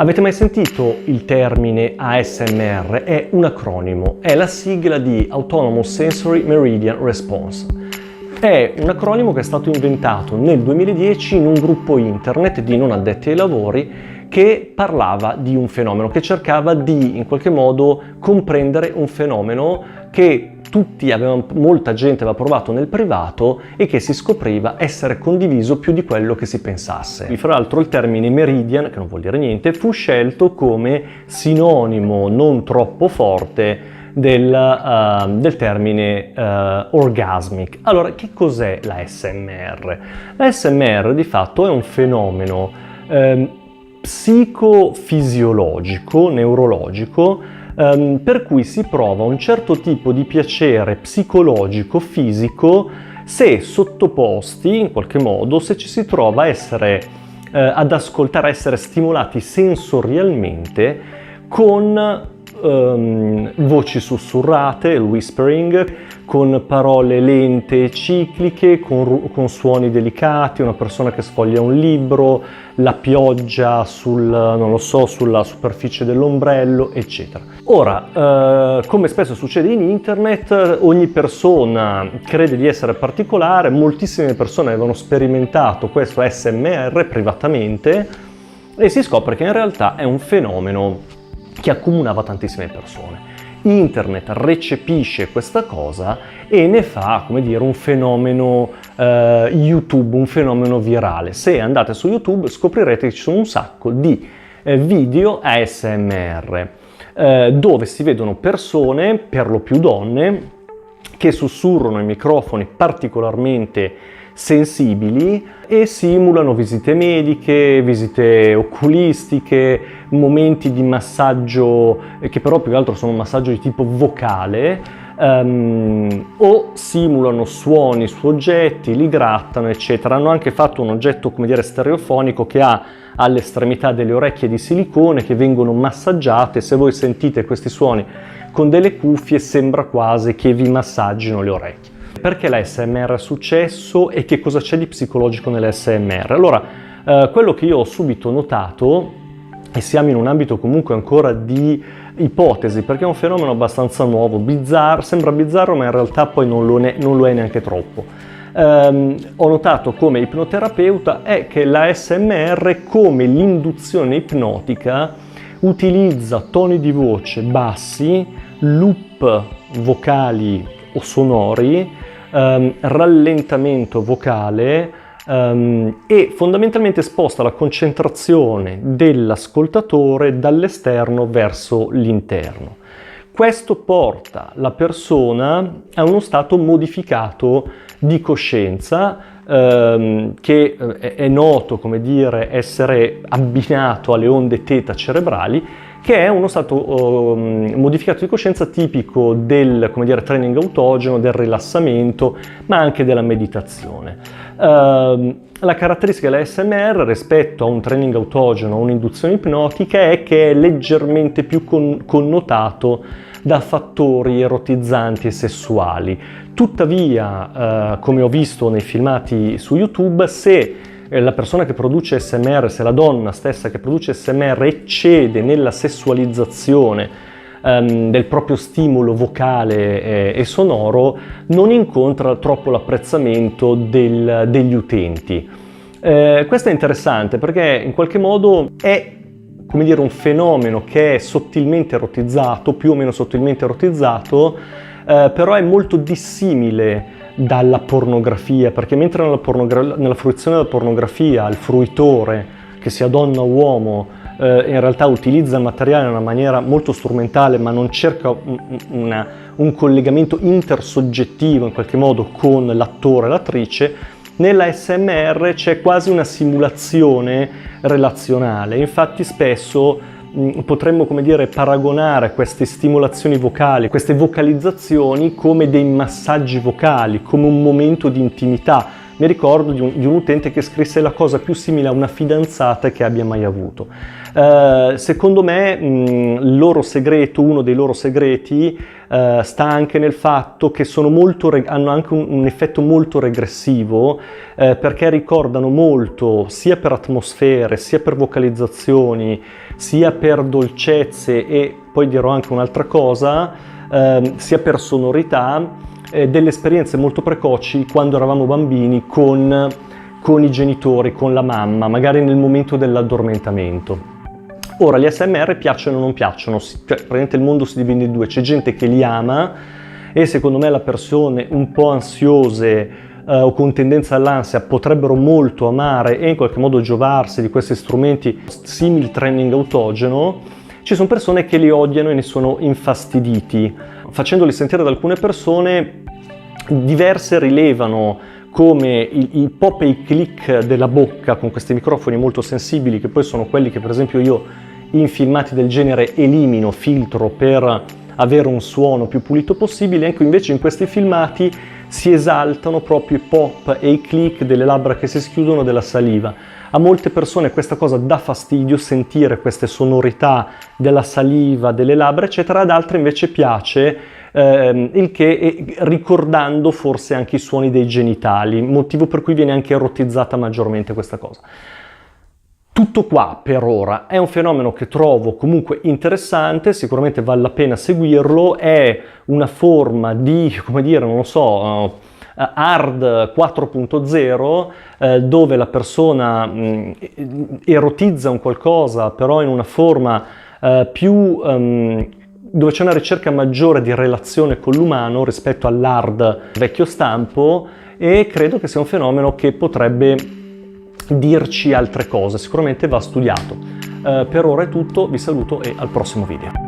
Avete mai sentito il termine ASMR? È un acronimo, è la sigla di Autonomous Sensory Meridian Response. È un acronimo che è stato inventato nel 2010 in un gruppo internet di non addetti ai lavori che parlava di un fenomeno, che cercava di in qualche modo comprendere un fenomeno che molta gente aveva provato nel privato e che si scopriva essere condiviso più di quello che si pensasse. Fra l'altro il termine meridian, che non vuol dire niente, fu scelto come sinonimo non troppo forte del termine orgasmic. Allora, che cos'è la ASMR? La ASMR di fatto è un fenomeno psicofisiologico, neurologico, per cui si prova un certo tipo di piacere psicologico, fisico, se sottoposti in qualche modo, se ci si trova a essere ad ascoltare, a essere stimolati sensorialmente con voci sussurrate, il whispering, con parole lente e cicliche, con suoni delicati, una persona che sfoglia un libro, la pioggia sulla superficie dell'ombrello, eccetera. Ora, come spesso succede in internet, ogni persona crede di essere particolare, moltissime persone avevano sperimentato questo ASMR privatamente e si scopre che in realtà è un fenomeno che accomunava tantissime persone. Internet recepisce questa cosa e ne fa, come dire, un fenomeno YouTube, un fenomeno virale. Se andate su YouTube scoprirete che ci sono un sacco di video ASMR dove si vedono persone, per lo più donne, che sussurrano ai microfoni particolarmente sensibili e simulano visite mediche, visite oculistiche, momenti di massaggio che però più che altro sono un massaggio di tipo vocale, o simulano suoni su oggetti, li grattano, eccetera. Hanno anche fatto un oggetto, come dire, stereofonico che ha all'estremità delle orecchie di silicone che vengono massaggiate. Se voi sentite questi suoni con delle cuffie sembra quasi che vi massaggino le orecchie. Perché l'ASMR è successo e che cosa c'è di psicologico nell'ASMR? Allora, quello che io ho subito notato, e siamo in un ambito comunque ancora di ipotesi, perché è un fenomeno abbastanza nuovo, sembra bizzarro, ma in realtà poi non lo è neanche troppo. Ho notato come ipnoterapeuta è che l'ASMR, come l'induzione ipnotica, utilizza toni di voce bassi, loop vocali o sonori, rallentamento vocale e fondamentalmente sposta la concentrazione dell'ascoltatore dall'esterno verso l'interno. Questo porta la persona a uno stato modificato di coscienza che è noto, come dire, essere abbinato alle onde θ cerebrali, che è uno stato modificato di coscienza tipico del, come dire, training autogeno, del rilassamento, ma anche della meditazione. La caratteristica dell'ASMR rispetto a un training autogeno o un'induzione ipnotica è che è leggermente più connotato da fattori erotizzanti e sessuali. Tuttavia, come ho visto nei filmati su YouTube, se la persona che produce ASMR, se la donna stessa che produce ASMR eccede nella sessualizzazione del proprio stimolo vocale e sonoro, non incontra troppo l'apprezzamento degli utenti. Questo è interessante perché in qualche modo è, come dire, un fenomeno che è sottilmente erotizzato, più o meno sottilmente erotizzato, però è molto dissimile dalla pornografia, perché mentre nella fruizione della pornografia il fruitore, che sia donna o uomo, in realtà utilizza il materiale in una maniera molto strumentale, ma non cerca un collegamento intersoggettivo in qualche modo con l'attore e l'attrice, nella ASMR c'è quasi una simulazione relazionale. Infatti spesso potremmo, come dire, paragonare queste stimolazioni vocali, queste vocalizzazioni come dei massaggi vocali, come un momento di intimità. Mi ricordo di un utente che scrisse la cosa più simile a una fidanzata che abbia mai avuto. Secondo me uno dei loro segreti sta anche nel fatto che hanno anche un effetto molto regressivo, perché ricordano molto, sia per atmosfere, sia per vocalizzazioni, sia per dolcezze e poi dirò anche un'altra cosa, sia per sonorità, delle esperienze molto precoci quando eravamo bambini con i genitori, con la mamma, magari nel momento dell'addormentamento. Ora, gli ASMR piacciono o non piacciono? Praticamente il mondo si divide in due, c'è gente che li ama e secondo me le persone un po' ansiose o con tendenza all'ansia potrebbero molto amare e in qualche modo giovarsi di questi strumenti simil training autogeno. Ci sono persone che li odiano e ne sono infastiditi. Facendoli sentire da alcune persone, diverse rilevano come i pop e i click della bocca con questi microfoni molto sensibili, che poi sono quelli che per esempio io in filmati del genere elimino, filtro per avere un suono più pulito possibile. Ecco, invece in questi filmati si esaltano proprio i pop e i click delle labbra che si schiudono, della saliva. A molte persone questa cosa dà fastidio, sentire queste sonorità della saliva, delle labbra, eccetera, ad altre invece piace, il che ricordando forse anche i suoni dei genitali, motivo per cui viene anche erotizzata maggiormente questa cosa. Tutto qua per ora, è un fenomeno che trovo comunque interessante, sicuramente vale la pena seguirlo, è una forma di, come dire, non lo so, hard 4.0, dove la persona erotizza un qualcosa, però in una forma dove c'è una ricerca maggiore di relazione con l'umano rispetto all'hard vecchio stampo, e credo che sia un fenomeno che potrebbe dirci altre cose, sicuramente va studiato. Per ora è tutto, vi saluto e al prossimo video.